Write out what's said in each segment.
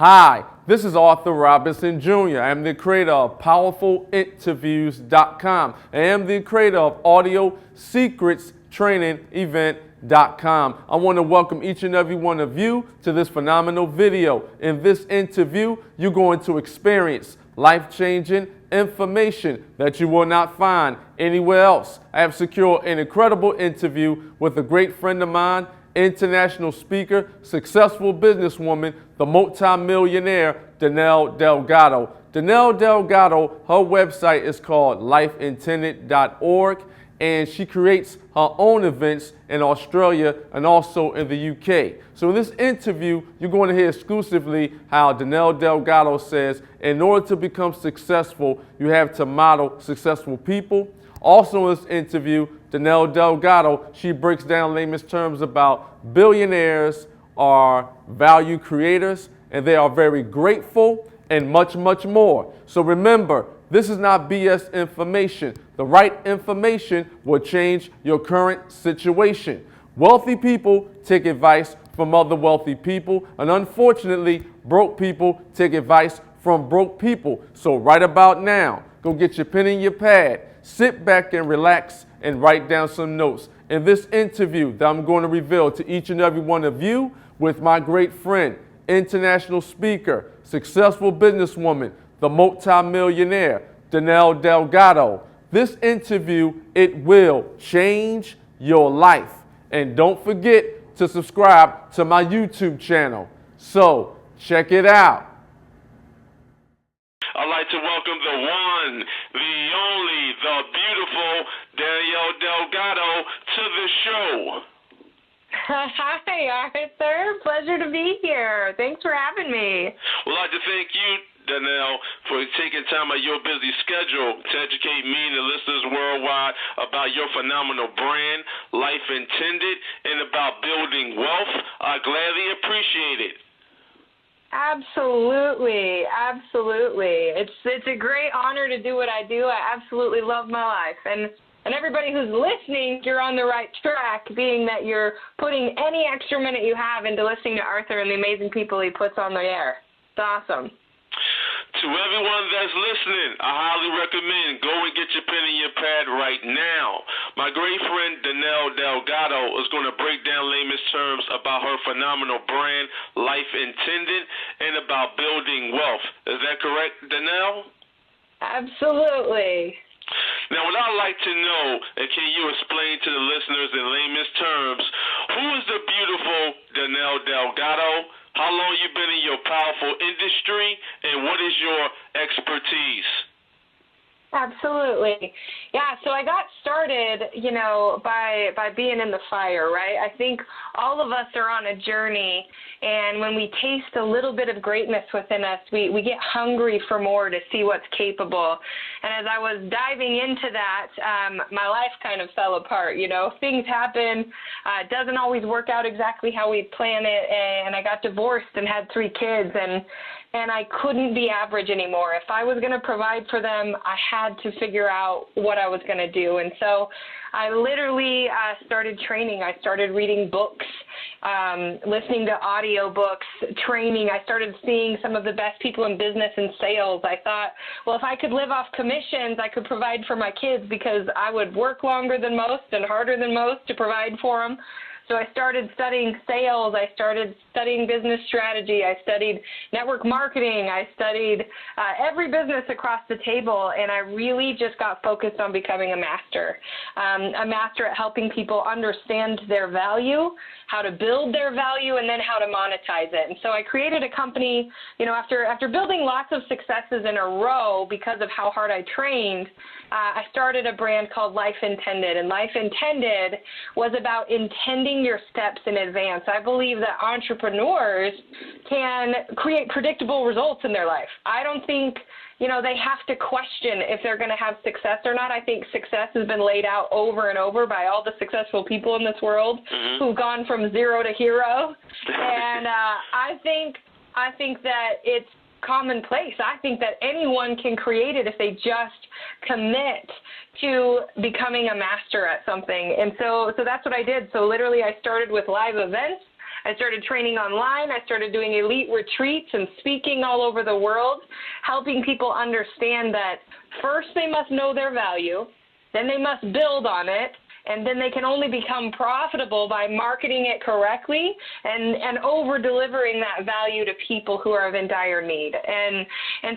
Hi, this is Arthur Robinson Jr. I am the creator of PowerfulInterviews.com. I am the creator of AudioSecretsTrainingEvent.com. I want to welcome each and every one of you to this phenomenal video. In this interview, you're going to experience life-changing information that you will not find anywhere else. I have secured an incredible interview with a great friend of mine, international speaker, successful businesswoman, the multi-millionaire Danelle Delgado. Danelle Delgado, her website is called lifeintended.org, and she creates her own events in Australia and also in the UK. So in this interview, you're going to hear exclusively how Danelle Delgado says, in order to become successful, you have to model successful people. Also in this interview, Danelle Delgado, she breaks down layman's terms about billionaires are value creators and they are very grateful and much, much more. So remember, this is not BS information. The right information will change your current situation. Wealthy people take advice from other wealthy people, and unfortunately, broke people take advice from broke people. So right about now, go get your pen and your pad, sit back and relax and write down some notes. In this interview that I'm going to reveal to each and every one of you with my great friend, international speaker, successful businesswoman, the multi-millionaire, Danelle Delgado. This interview, it will change your life. And don't forget to subscribe to my YouTube channel. So, check it out. I'd like to welcome the one, the only, the beautiful Danelle Delgado to the show. Hi, Arthur. Pleasure to be here. Thanks for having me. Well, I'd like to thank you, Danelle, for taking time out of your busy schedule to educate me and the listeners worldwide about your phenomenal brand, Life Intended, and about building wealth. I gladly appreciate it. Absolutely. It's a great honor to do what I do. I absolutely love my life. And everybody who's listening, you're on the right track, being that you're putting any extra minute you have into listening to Arthur and the amazing people he puts on the air. It's awesome. To everyone that's listening, I highly recommend go and get your pen and your pad right now. My great friend Danelle Delgado is going to break down layman's terms about her phenomenal brand, Life Intended, and about building wealth. Is that correct, Danelle? Absolutely. Now, what I'd like to know, and can you explain to the listeners in layman's terms, who is the beautiful Danelle Delgado? How long you been in your powerful industry, and what is your expertise? Absolutely. Yeah, so I got started, by being in the fire, right? I think all of us are on a journey, and when we taste a little bit of greatness within us, we get hungry for more to see what's capable. And as I was diving into that, my life kind of fell apart. Things happen. It doesn't always work out exactly how we plan it, and I got divorced and had 3 kids, and I couldn't be average anymore. If I was going to provide for them, I had to figure out what I was going to do. And so I literally started training. I started reading books, listening to audio books, training. I started seeing some of the best people in business and sales. I thought, well, if I could live off commissions, I could provide for my kids because I would work longer than most and harder than most to provide for them. So I started studying sales, I started studying business strategy, I studied network marketing, I studied every business across the table, and I really just got focused on becoming a master at helping people understand their value, how to build their value, and then how to monetize it. And so I created a company, after building lots of successes in a row because of how hard I trained, I started a brand called Life Intended, and Life Intended was about intending your steps in advance. I believe that entrepreneurs can create predictable results in their life. I don't think, they have to question if they're going to have success or not. I think success has been laid out over and over by all the successful people in this world who've gone from zero to hero. And I think that it's commonplace. I think that anyone can create it if they just commit to becoming a master at something. And so that's what I did. So literally I started with live events. I started training online. I started doing elite retreats and speaking all over the world, helping people understand that first they must know their value, then they must build on it, and then they can only become profitable by marketing it correctly and over-delivering that value to people who are in dire need. And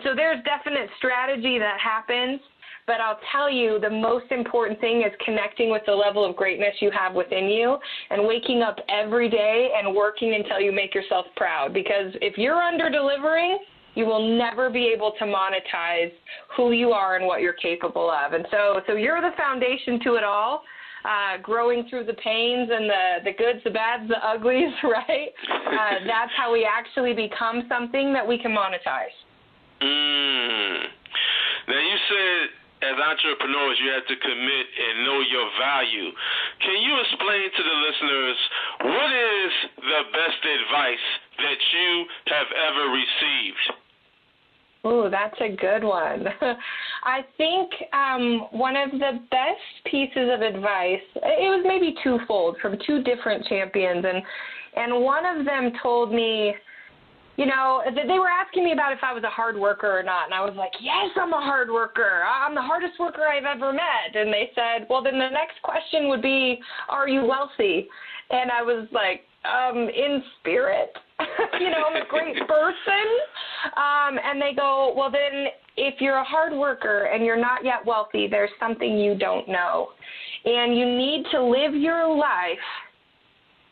so there's definite strategy that happens, but I'll tell you the most important thing is connecting with the level of greatness you have within you and waking up every day and working until you make yourself proud. Because if you're under-delivering, you will never be able to monetize who you are and what you're capable of. And so you're the foundation to it all. Growing through the pains and the goods, the bads, the uglies, right? That's how we actually become something that we can monetize. Now, you said as entrepreneurs you have to commit and know your value. Can you explain to the listeners what is the best advice that you have ever received? Oh, that's a good one. I think one of the best pieces of advice, it was maybe twofold from two different champions, and one of them told me, you know, they were asking me about if I was a hard worker or not, and I was like, yes, I'm a hard worker. I'm the hardest worker I've ever met. And they said, well, then the next question would be, are you wealthy? And I was like, in spirit. You know, I'm a great person. And they go, well, then if you're a hard worker and you're not yet wealthy, there's something you don't know. And you need to live your life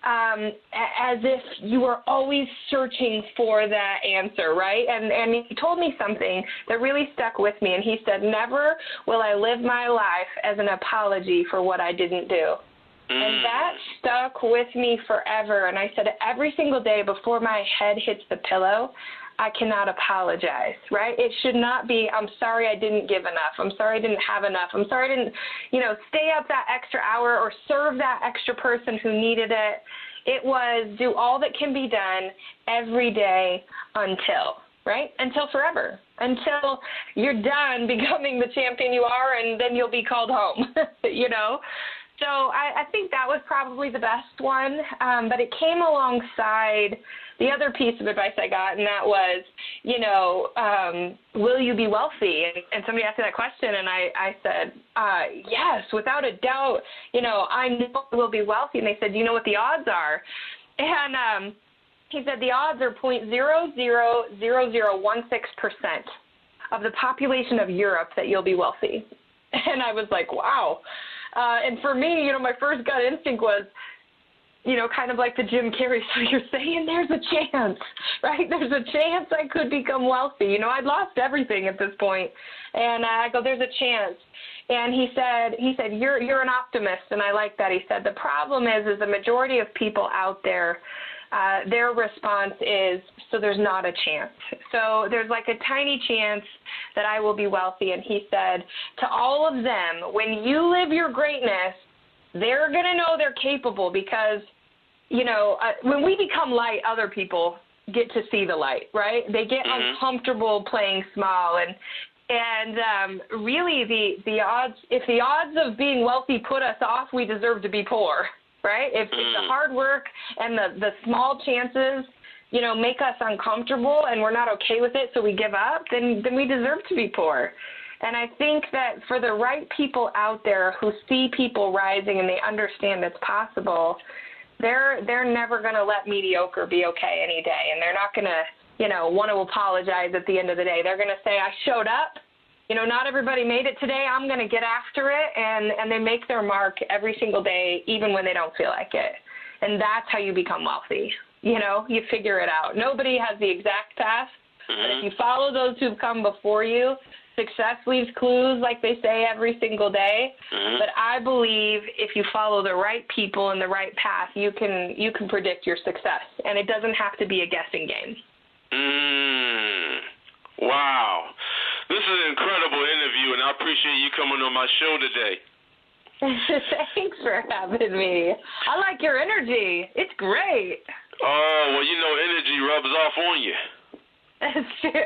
as if you are always searching for that answer, right? And he told me something that really stuck with me. And he said, never will I live my life as an apology for what I didn't do. And that stuck with me forever. And I said every single day before my head hits the pillow, I cannot apologize, right? It should not be, I'm sorry I didn't give enough. I'm sorry I didn't have enough. I'm sorry I didn't, stay up that extra hour or serve that extra person who needed it. It was do all that can be done every day until, right? Until forever. Until you're done becoming the champion you are, and then you'll be called home, So I think that was probably the best one, but it came alongside the other piece of advice I got, and that was, will you be wealthy? And somebody asked me that question, and I said, yes, without a doubt, I know I will be wealthy. And they said, do you know what the odds are? And he said the odds are 0.000016% of the population of Europe that you'll be wealthy. And I was like, wow. And for me, my first gut instinct was, kind of like the Jim Carrey, so you're saying there's a chance, right? There's a chance I could become wealthy. I'd lost everything at this point. And I go, there's a chance. And he said, you're an optimist, and I like that. He said, the problem is the majority of people out there, their response is, so there's not a chance. So there's like a tiny chance that I will be wealthy. And he said, to all of them, when you live your greatness, they're going to know they're capable because, when we become light, other people get to see the light, right? They get uncomfortable playing small. And really the odds, if the odds of being wealthy put us off, we deserve to be poor. Right? If the hard work and the small chances, make us uncomfortable and we're not okay with it, so we give up, then we deserve to be poor. And I think that for the right people out there who see people rising and they understand it's possible, they're never going to let mediocre be okay any day. And they're not going to, want to apologize at the end of the day. They're going to say, I showed up. Not everybody made it today. I'm going to get after it, and they make their mark every single day, even when they don't feel like it. And that's how you become wealthy. You figure it out. Nobody has the exact path, but if you follow those who've come before you, success leaves clues, like they say, every single day. But I believe if you follow the right people and the right path, you can predict your success, and it doesn't have to be a guessing game. Wow. This is an incredible interview, and I appreciate you coming on my show today. Thanks for having me. I like your energy. It's great. Oh, well, energy rubs off on you. That's true.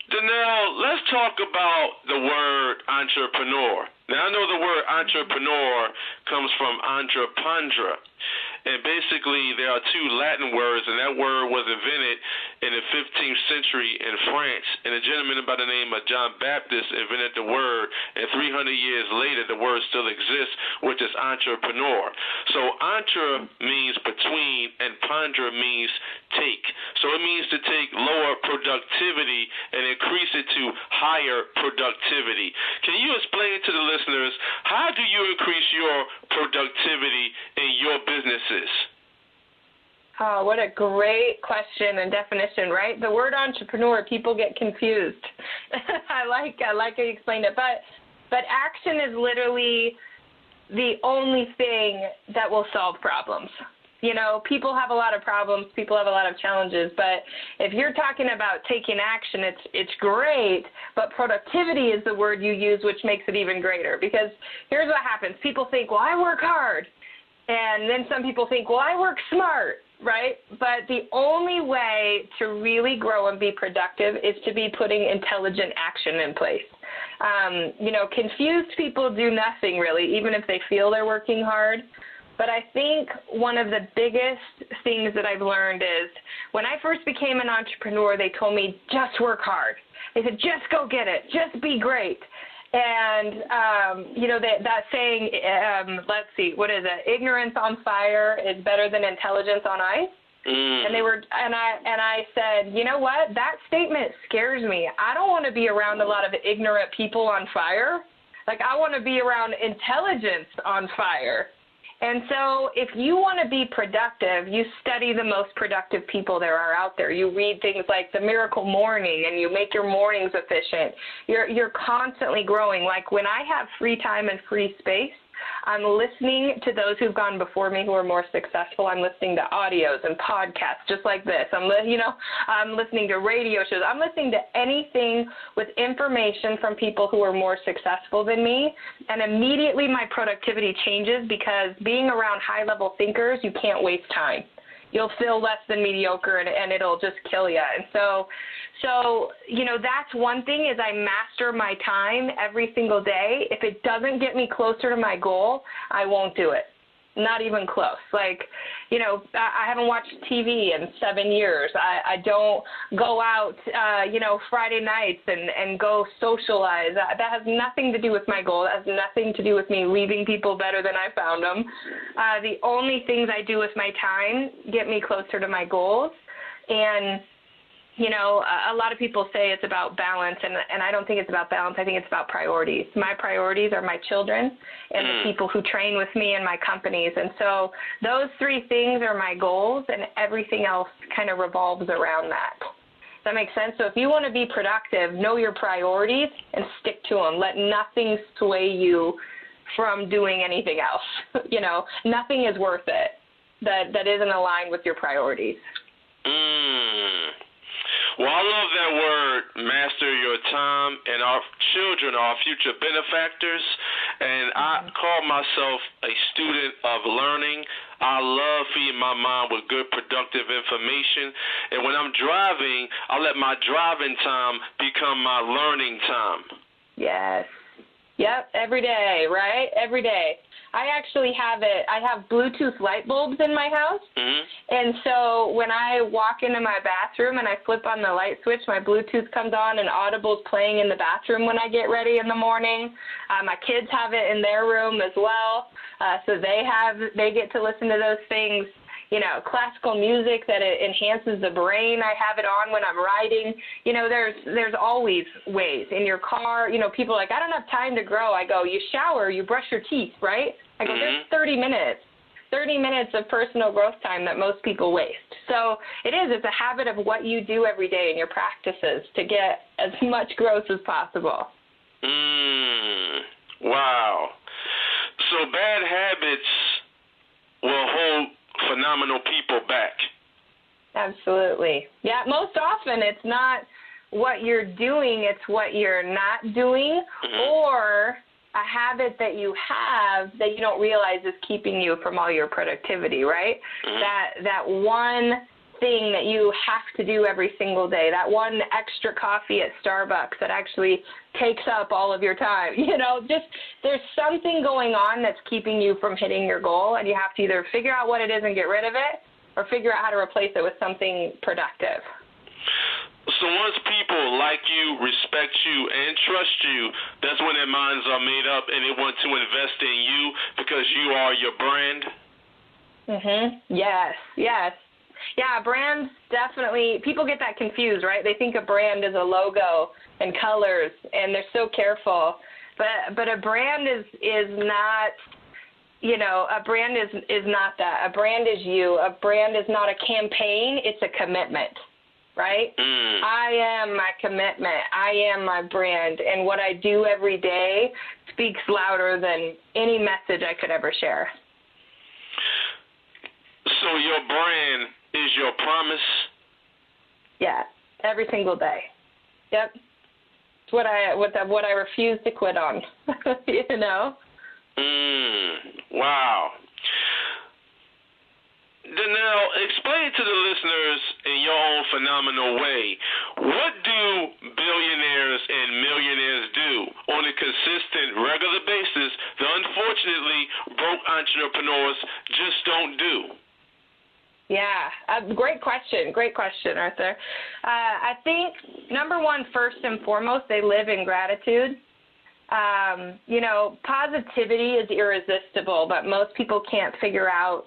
Danelle, let's talk about the word entrepreneur. Now, I know the word entrepreneur comes from entreprendre, And basically, there are two Latin words, and that word was invented in the 15th century in France. And a gentleman by the name of John Baptist invented the word, and 300 years later, the word still exists, which is entrepreneur. So entre means between, and pondre means take. So it means to take lower productivity and increase it to higher productivity. Can you explain to the listeners, how do you increase your productivity in your businesses? Oh, what a great question and definition, right? The word entrepreneur, people get confused. I like how you explained it, but action is literally the only thing that will solve problems. You know, people have a lot of problems, people have a lot of challenges, but if you're talking about taking action, it's great, but productivity is the word you use, which makes it even greater. Because here's what happens. People think, well, I work hard. And then some people think, well, I work smart, right? But the only way to really grow and be productive is to be putting intelligent action in place. You know, confused people do nothing really, even if they feel they're working hard. But I think one of the biggest things that I've learned is when I first became an entrepreneur, they told me, just work hard. They said, just go get it. Just be great. And, you know, that saying, let's see, what is it? Ignorance on fire is better than intelligence on ice. And I said, you know what? That statement scares me. I don't want to be around a lot of ignorant people on fire. Like, I want to be around intelligence on fire. And so if you want to be productive, you study the most productive people there are out there. You read things like The Miracle Morning, and you make your mornings efficient. You're constantly growing. Like when I have free time and free space, I'm listening to those who've gone before me who are more successful. I'm listening to audios and podcasts just like this. I'm listening to radio shows. I'm listening to anything with information from people who are more successful than me, and immediately my productivity changes because being around high-level thinkers, you can't waste time. You'll feel less than mediocre, and it'll just kill you. And so, you know, that's one thing is I master my time every single day. If it doesn't get me closer to my goal, I won't do it. Not even close. Like, you know, I haven't watched TV in 7 years. I don't go out, you know, Friday nights and go socialize. That has nothing to do with my goal. That has nothing to do with me leaving people better than I found them. The only things I do with my time get me closer to my goals. And you know, a lot of people say it's about balance, and I don't think it's about balance. I think it's about priorities. My priorities are my children and the people who train with me and my companies. And so those three things are my goals, and everything else kind of revolves around that. Does that make sense? So if you want to be productive, know your priorities and stick to them. Let nothing sway you from doing anything else. You know, nothing is worth it that isn't aligned with your priorities. Well, I love that word, master your time, and our children are our future benefactors, and I call myself a student of learning. I love feeding my mind with good, productive information, and when I'm driving, I let my driving time become my learning time. Yes. Yep, every day, right? Every day. I actually have it. I have Bluetooth light bulbs in my house, and so when I walk into my bathroom and I flip on the light switch, my Bluetooth comes on and Audible's playing in the bathroom when I get ready in the morning. My kids have it in their room as well, so they get to listen to those things. You know, classical music that it enhances the brain. I have it on when I'm riding. You know, there's always ways. In your car, you know, people are like, I don't have time to grow. I go, you shower, you brush your teeth, right? I go, there's 30 minutes. 30 minutes of personal growth time that most people waste. So it's a habit of what you do every day in your practices to get as much growth as possible. Wow. So bad habits will hold phenomenal people back. Absolutely. Yeah, most often it's not what you're doing, it's what you're not doing, or a habit that you have that you don't realize is keeping you from all your productivity, right? That one thing that you have to do every single day, that one extra coffee at Starbucks that actually takes up all of your time. Just there's something going on that's keeping you from hitting your goal, and you have to either figure out what it is and get rid of it or figure out how to replace it with something productive. So once people like you, respect you, and trust you, that's when their minds are made up and they want to invest in you because you are your brand? Yes. Yeah, brands definitely, people get that confused, right? They think a brand is a logo and colors, and they're so careful. But a brand is not, a brand is not that. A brand is you. A brand is not a campaign, it's a commitment. Right? I am my commitment. I am my brand. And what I do every day speaks louder than any message I could ever share. So your brand is your promise? Yeah, every single day. Yep. It's what I refuse to quit on. Wow. Danelle, explain to the listeners in your own phenomenal way, what do billionaires and millionaires do on a consistent, regular basis that unfortunately broke entrepreneurs just don't do? Yeah, great question, Arthur. I think, number one, first and foremost, they live in gratitude. Positivity is irresistible, but most people can't figure out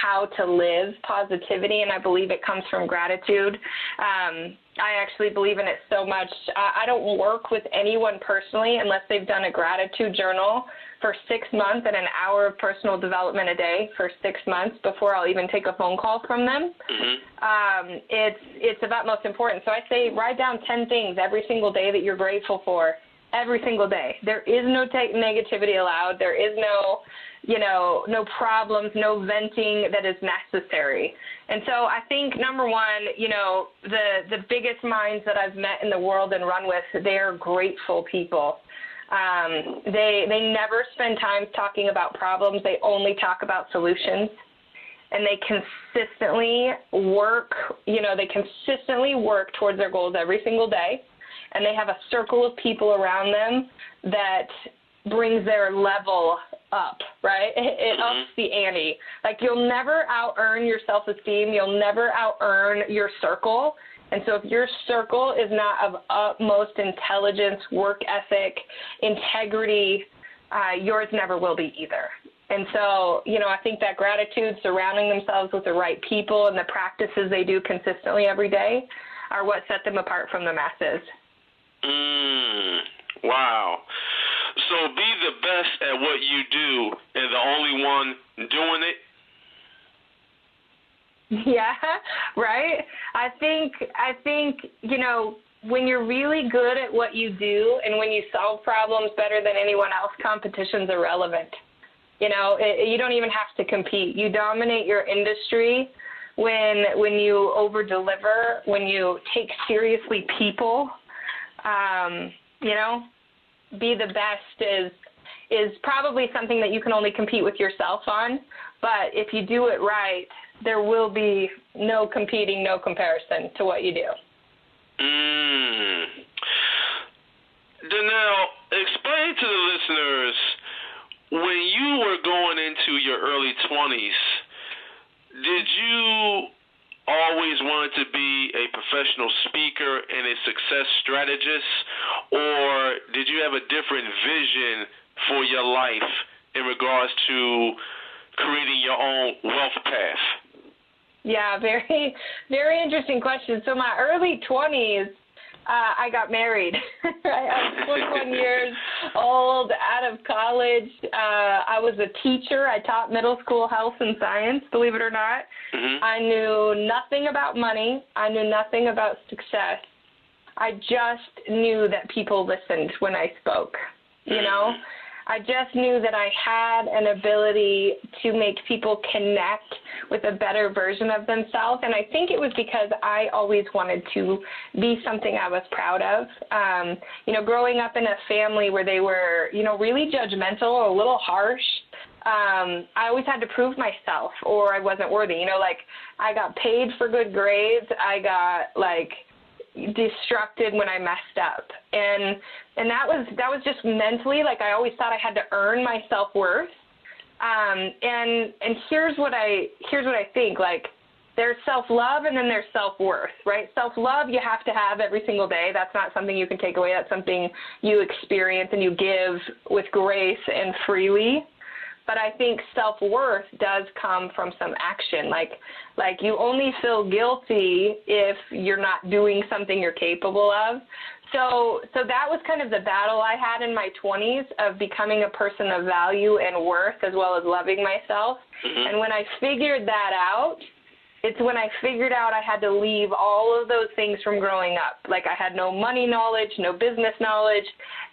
how to live positivity, and I believe it comes from gratitude. I actually believe in it so much. I don't work with anyone personally unless they've done a gratitude journal for 6 months and an hour of personal development a day for 6 months before I'll even take a phone call from them. It's of utmost importance. So I say write down 10 things every single day that you're grateful for, every single day. There is no negativity allowed. There is no problems, no venting that is necessary. And so I think, number one, the biggest minds that I've met in the world and run with, they're grateful people. They never spend time talking about problems. They only talk about solutions. And they consistently work towards their goals every single day. And they have a circle of people around them that brings their level up, right? It ups the ante. Like, you'll never out-earn your self-esteem. You'll never out-earn your circle. And so if your circle is not of utmost intelligence, work ethic, integrity, yours never will be either. And so, I think that gratitude, surrounding themselves with the right people and the practices they do consistently every day are what set them apart from the masses. Wow. So be the best at what you do and the only one doing it? Yeah, right? I think, when you're really good at what you do and when you solve problems better than anyone else, competition's irrelevant. You don't even have to compete. You dominate your industry when you over-deliver, when you take seriously people. Be the best is probably something that you can only compete with yourself on. But if you do it right, there will be no competing, no comparison to what you do. Danelle, explain to the listeners, when you were going into your early 20s, did you always wanted to be a professional speaker and a success strategist, or did you have a different vision for your life in regards to creating your own wealth path? Yeah, very, very interesting question. So my early 20s, I got married. Right? I was 21 years old, out of college. I was a teacher. I taught middle school health and science, believe it or not. I knew nothing about money. I knew nothing about success. I just knew that people listened when I spoke, I just knew that I had an ability to make people connect with a better version of themselves. And I think it was because I always wanted to be something I was proud of. Growing up in a family where they were, really judgmental, a little harsh, I always had to prove myself or I wasn't worthy. You know, like I got paid for good grades. I got like destructed when I messed up. And that was just mentally, like I always thought I had to earn my self-worth. And here's what I think, like there's self-love and then there's self-worth, right? Self-love you have to have every single day. That's not something you can take away. That's something you experience and you give with grace and freely. But I think self-worth does come from some action. Like you only feel guilty if you're not doing something you're capable of. So that was kind of the battle I had in my 20s of becoming a person of value and worth as well as loving myself. Mm-hmm. And when I figured that out, it's when I figured out I had to leave all of those things from growing up. Like I had no money knowledge, no business knowledge,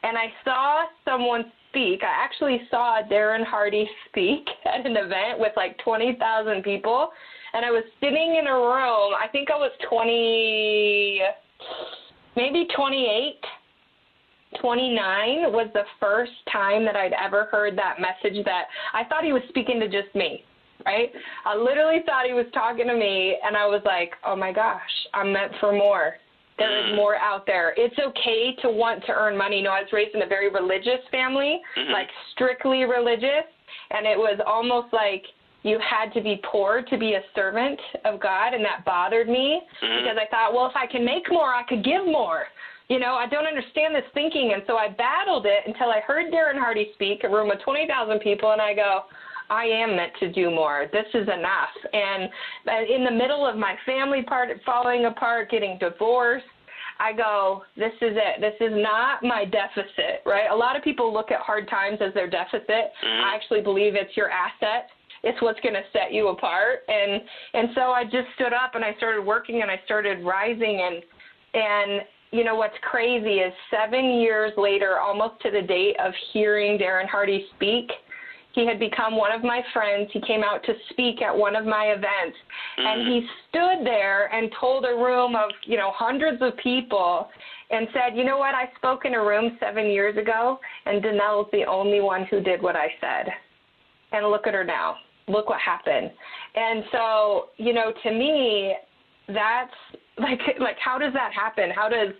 and I saw someone speak. I actually saw Darren Hardy speak at an event with like 20,000 people, and I was sitting in a room, I think I was maybe 28, 29 was the first time that I'd ever heard that message that I thought he was speaking to just me. Right? I literally thought he was talking to me, and I was like, oh my gosh, I'm meant for more. There is more out there. It's okay to want to earn money. You know, I was raised in a very religious family, like strictly religious, and it was almost like you had to be poor to be a servant of God, and that bothered me because I thought, well, if I can make more, I could give more. You know, I don't understand this thinking, and so I battled it until I heard Darren Hardy speak, a room of 20,000 people, and I go, I am meant to do more. This is enough. And in the middle of my family falling apart, getting divorced, I go, this is it. This is not my deficit, right? A lot of people look at hard times as their deficit. I actually believe it's your asset. It's what's going to set you apart. And so I just stood up and I started working and I started rising. And you know what's crazy is 7 years later, almost to the date of hearing Darren Hardy speak, he had become one of my friends. He came out to speak at one of my events, and he stood there and told a room of, you know, hundreds of people and said, you know what, I spoke in a room 7 years ago, and Danelle's the only one who did what I said. And look at her now. Look what happened. And so, you know, to me, that's like how does that happen? How does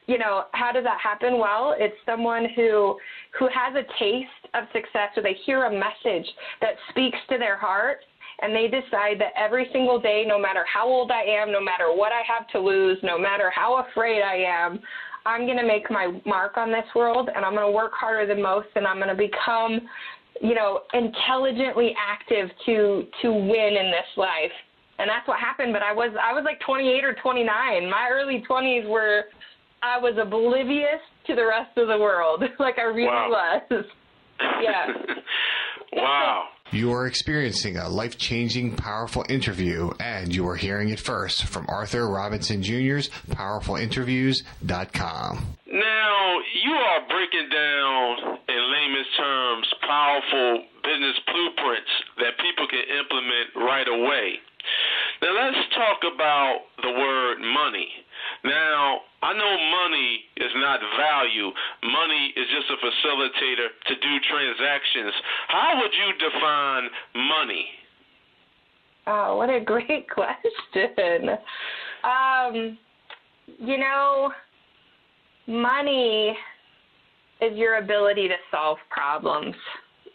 that happen? Well, it's someone who has a taste of success, or they hear a message that speaks to their heart, and they decide that every single day, no matter how old I am, no matter what I have to lose, no matter how afraid I am, I'm going to make my mark on this world, and I'm going to work harder than most, and I'm going to become, you know, intelligently active to win in this life. And that's what happened. But I was like 28 or 29. My early 20s were, I was oblivious to the rest of the world. Like I really was. Yeah. Wow. You are experiencing a life-changing, powerful interview, and you are hearing it first from Arthur Robinson Jr.'s PowerfulInterviews.com. Now, you are breaking down, in layman's terms, powerful business blueprints that people can implement right away. Now, let's talk about the word money. Now, I know money is not value. Money is just a facilitator to do transactions. How would you define money? Oh, what a great question. You know, money is your ability to solve problems,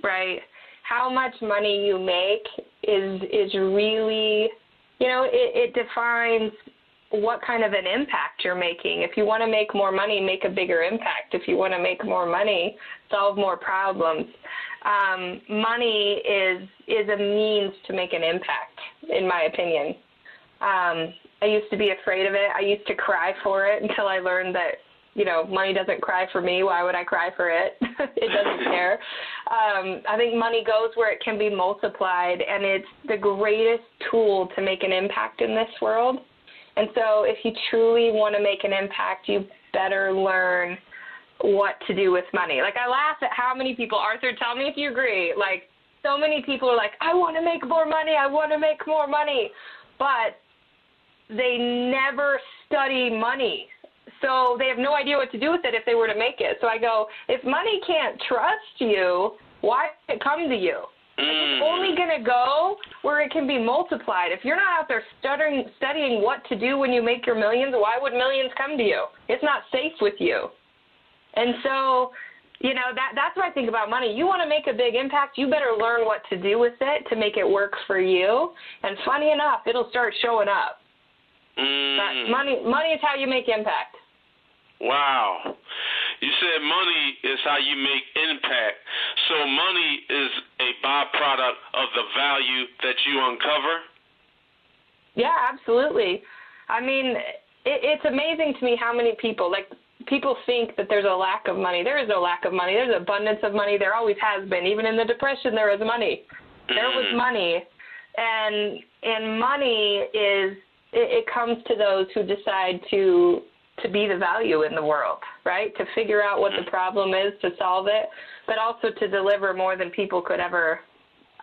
right? How much money you make is really, you know, it defines what kind of an impact you're making. If you want to make more money, make a bigger impact. If you want to make more money, solve more problems. Money is a means to make an impact, in my opinion. I used to be afraid of it. I used to cry for it until I learned that, you know, money doesn't cry for me. Why would I cry for it? It doesn't care. I think money goes where it can be multiplied, and it's the greatest tool to make an impact in this world. And so if you truly want to make an impact, you better learn what to do with money. Like, I laugh at how many people, Arthur, tell me if you agree, like, so many people are like, I want to make more money, I want to make more money, but they never study money. So they have no idea what to do with it if they were to make it. So I go, if money can't trust you, why did it come to you? It's only going to go where it can be multiplied. If you're not out there studying what to do when you make your millions, why would millions come to you? It's not safe with you. And so, that's what I think about money. You want to make a big impact, you better learn what to do with it to make it work for you. And funny enough, it'll start showing up. But money is how you make impact. Wow. You said money is how you make impact. So money is a byproduct of the value that you uncover? Yeah, absolutely. I mean, it's amazing to me how many people think that there's a lack of money. There is no lack of money. There's abundance of money. There always has been. Even in the Depression, there was money. There was money. And money it comes to those who decide to be the value in the world, right? To figure out what the problem is, to solve it, but also to deliver more than people could ever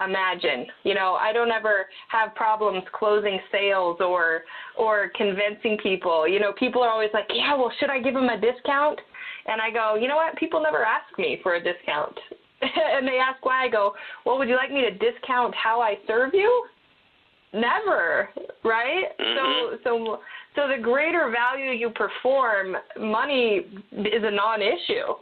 imagine. I don't ever have problems closing sales or convincing people. People are always like, yeah, well, should I give them a discount? And I go, you know what? People never ask me for a discount. And they ask why. I go, well, would you like me to discount how I serve you? Never, right? So the greater value you perform, money is a non-issue,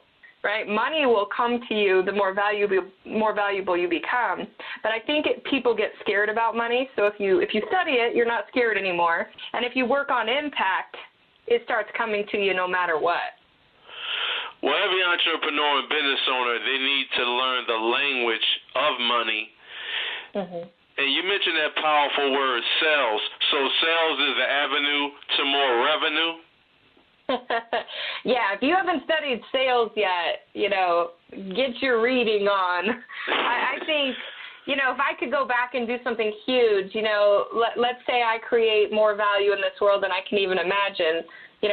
right? Money will come to you the more valuable you become. But I think people get scared about money. So if you study it, you're not scared anymore. And if you work on impact, it starts coming to you no matter what. Well, every entrepreneur and business owner, they need to learn the language of money. And you mentioned that powerful word, sales. So sales is the avenue to more revenue? Yeah, if you haven't studied sales yet, get your reading on. I think, if I could go back and do something huge, let's say I create more value in this world than I can even imagine.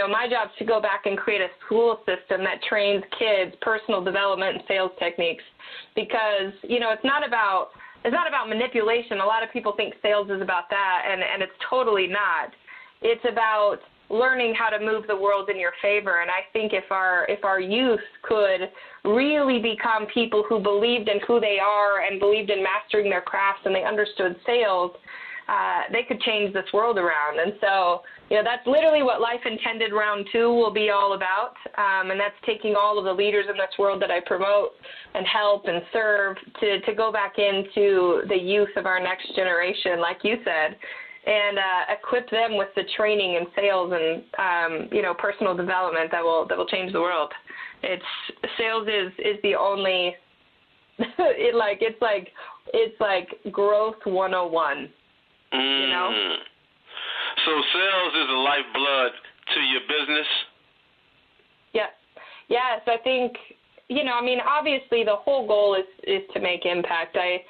My job is to go back and create a school system that trains kids personal development and sales techniques, because, it's not about manipulation. A lot of people think sales is about that, and it's totally not. It's about learning how to move the world in your favor. And I think if our youth could really become people who believed in who they are and believed in mastering their crafts, and they understood sales, they could change this world around. And so, that's literally what Life Intended Round 2 will be all about. And that's taking all of the leaders in this world that I promote and help and serve to go back into the youth of our next generation, like you said, and equip them with the training and sales and personal development that will change the world. Sales is the only it's like growth 101. So sales is the lifeblood to your business? Yeah. Yes, I think, obviously the whole goal is to make impact. I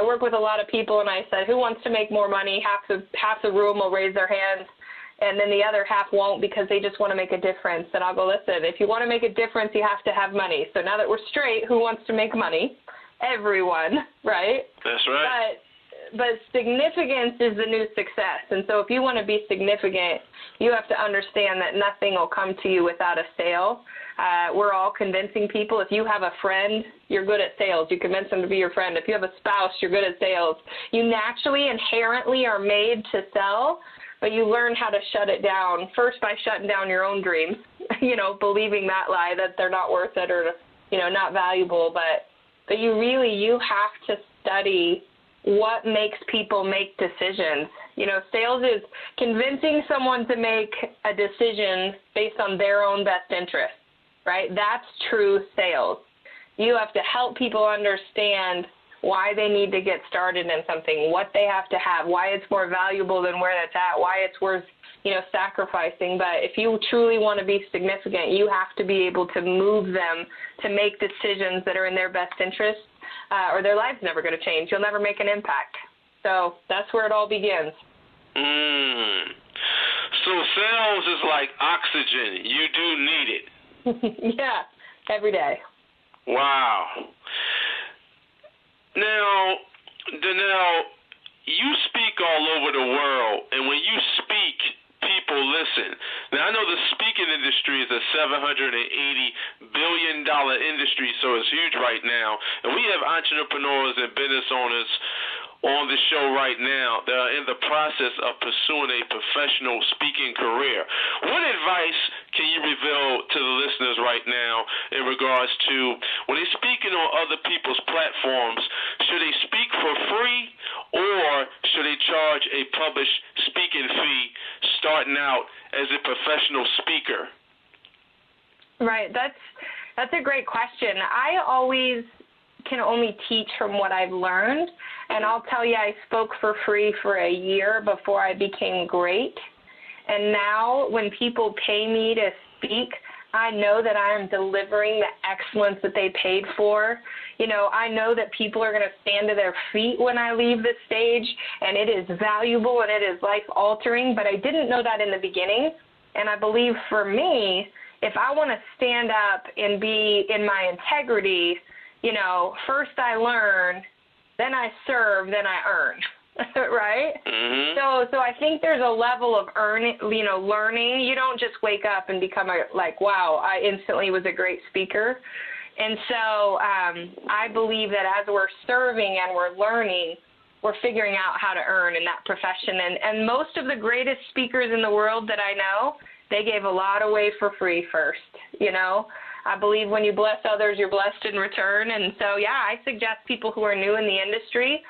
work with a lot of people, and I said, who wants to make more money? Half the room will raise their hands, and then the other half won't because they just want to make a difference. And I'll go, listen, if you want to make a difference, you have to have money. So now that we're straight, who wants to make money? Everyone, right? That's right. But significance is the new success. And so if you want to be significant, you have to understand that nothing will come to you without a sale. We're all convincing people. If you have a friend, you're good at sales. You convince them to be your friend. If you have a spouse, you're good at sales. You naturally, inherently are made to sell, but you learn how to shut it down, first by shutting down your own dreams, believing that lie that they're not worth it or, not valuable. But you have to study what makes people make decisions. Sales is convincing someone to make a decision based on their own best interest, right? That's true sales. You have to help people understand why they need to get started in something, what they have to have, why it's more valuable than where that's at, why it's worth, sacrificing. But if you truly want to be significant, you have to be able to move them to make decisions that are in their best interest, or their life's never going to change. You'll never make an impact. So that's where it all begins. So sales is like oxygen. You do need it. Yeah, every day. Wow. Now, Danelle, you speak all over the world, and when you speak, people listen. Now, I know the speaking industry is a $780 billion industry, so it's huge right now. And we have entrepreneurs and business owners on the show right now that are in the process of pursuing a professional speaking career. What advice can you reveal to the listeners right now in regards to when they're speaking on other people's platforms, should they speak for free or should they charge a published speaking fee starting out as a professional speaker? Right. That's a great question. I always can only teach from what I've learned, and I'll tell you, I spoke for free for a year before I became great, and now when people pay me to speak, I know that I am delivering the excellence that they paid for. You know, I know that people are going to stand to their feet when I leave the stage, and it is valuable and it is life-altering, but I didn't know that in the beginning, and I believe for me, if I want to stand up and be in my integrity, you know, first I learn, then I serve, then I earn, right? Mm-hmm. So I think there's a level of learning. You don't just wake up and become wow, I instantly was a great speaker. And so I believe that as we're serving and we're learning, we're figuring out how to earn in that profession. And most of the greatest speakers in the world that I know, they gave a lot away for free first, you know. I believe when you bless others, you're blessed in return. And so, yeah, I suggest people who are new in the industry,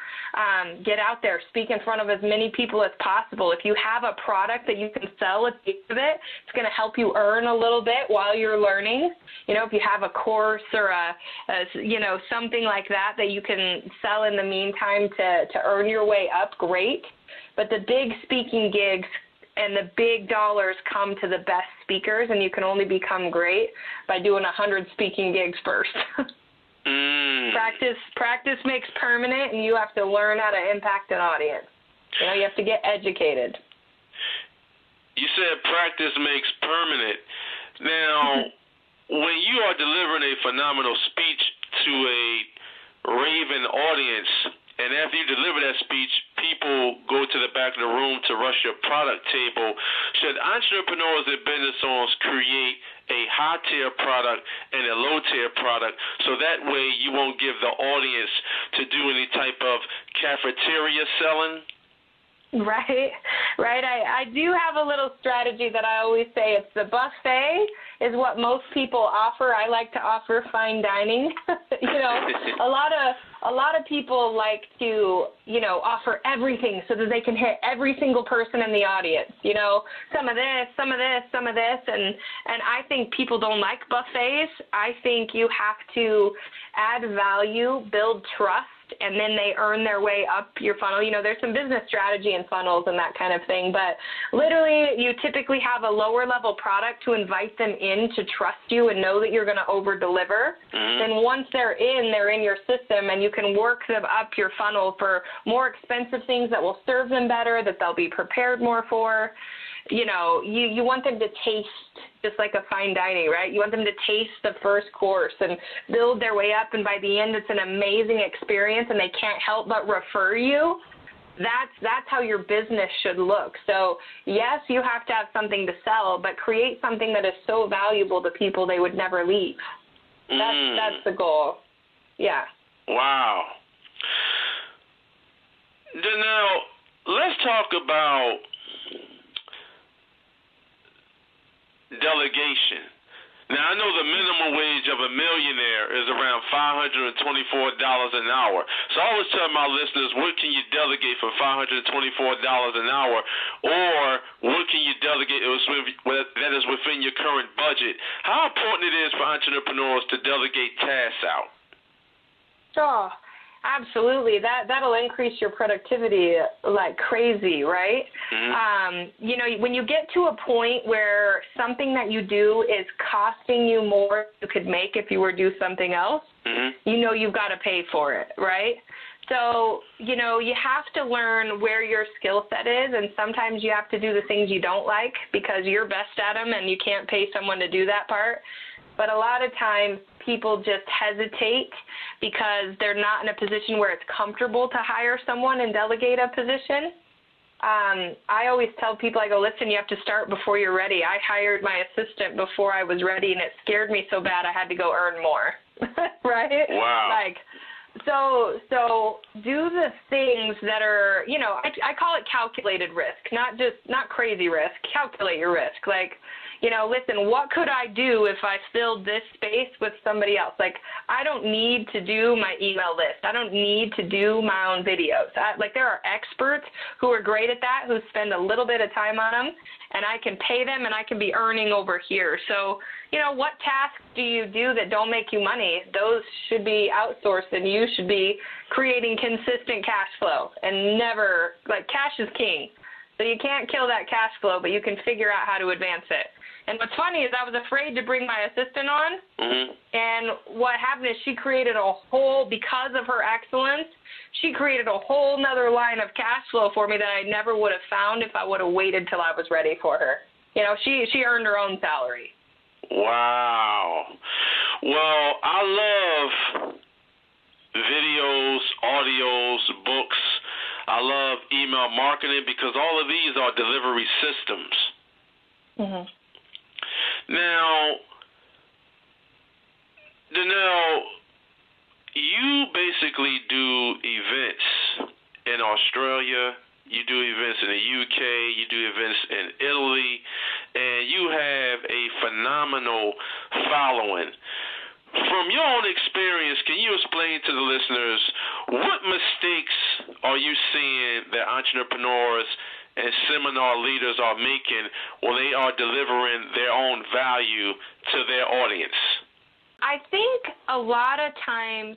get out there, speak in front of as many people as possible. If you have a product that you can sell at the end of it, it's going to help you earn a little bit while you're learning. You know, if you have a course or something like that you can sell in the meantime to earn your way up, great. But the big speaking gigs and the big dollars come to the best speakers, and you can only become great by doing 100 speaking gigs first. Practice makes permanent, and you have to learn how to impact an audience. You know, you have to get educated. You said practice makes permanent. Now, when you are delivering a phenomenal speech to a raving audience, and after you deliver that speech, people go to the back of the room to rush your product table. Should entrepreneurs and business owners create a high-tier product and a low-tier product so that way you won't give the audience to do any type of cafeteria selling? Right. I do have a little strategy that I always say. It's the buffet is what most people offer. I like to offer fine dining. A lot of people like to, offer everything so that they can hit every single person in the audience. Some of this, some of this, some of this, and I think people don't like buffets. I think you have to add value, build trust, and then they earn their way up your funnel. There's some business strategy in funnels and that kind of thing, but literally you typically have a lower level product to invite them in to trust you and know that you're going to over deliver. Mm-hmm. Then once they're in your system, and you can work them up your funnel for more expensive things that will serve them better, that they'll be prepared more for. You want them to taste just like a fine dining, right? You want them to taste the first course and build their way up, and by the end it's an amazing experience and they can't help but refer you. That's how your business should look. So yes, you have to have something to sell, but create something that is so valuable to people they would never leave. That's the goal. Yeah. Wow. Danelle, let's talk about delegation. Now, I know the minimum wage of a millionaire is around $524 an hour. So I always tell my listeners, what can you delegate for $524 an hour? Or what can you delegate that is within your current budget? How important it is for entrepreneurs to delegate tasks out? Oh, absolutely. That'll increase your productivity like crazy, right? Mm-hmm. When you get to a point where something that you do is costing you more than you could make if you were to do something else, mm-hmm. You've got to pay for it, right? So, you have to learn where your skill set is, and sometimes you have to do the things you don't like because you're best at them and you can't pay someone to do that part. But a lot of times people just hesitate because they're not in a position where it's comfortable to hire someone and delegate a position. I always tell people, I go, listen, you have to start before you're ready. I hired my assistant before I was ready, and it scared me so bad I had to go earn more. Right? Wow. Like, so do the things that are, you know, I call it calculated risk, not crazy risk. Calculate your risk. Like, you know, listen, what could I do if I filled this space with somebody else? Like, I don't need to do my email list. I don't need to do my own videos. Like, there are experts who are great at that, who spend a little bit of time on them, and I can pay them and I can be earning over here. So, you know, what tasks do you do that don't make you money? Those should be outsourced, and you should be creating consistent cash flow and never, like, cash is king. So you can't kill that cash flow, but you can figure out how to advance it. And what's funny is I was afraid to bring my assistant on, and what happened is she created a whole, because of her excellence, she created a whole nother line of cash flow for me that I never would have found if I would have waited till I was ready for her. You know, she earned her own salary. Wow. Well, I love videos, audios, books. I love email marketing because all of these are delivery systems. Mm-hmm. Now, Danelle, you basically do events in Australia, you do events in the UK, you do events in Italy, and you have a phenomenal following. From your own experience, can you explain to the listeners what mistakes are you seeing that entrepreneurs and seminar leaders are making when they are delivering their own value to their audience? I think a lot of times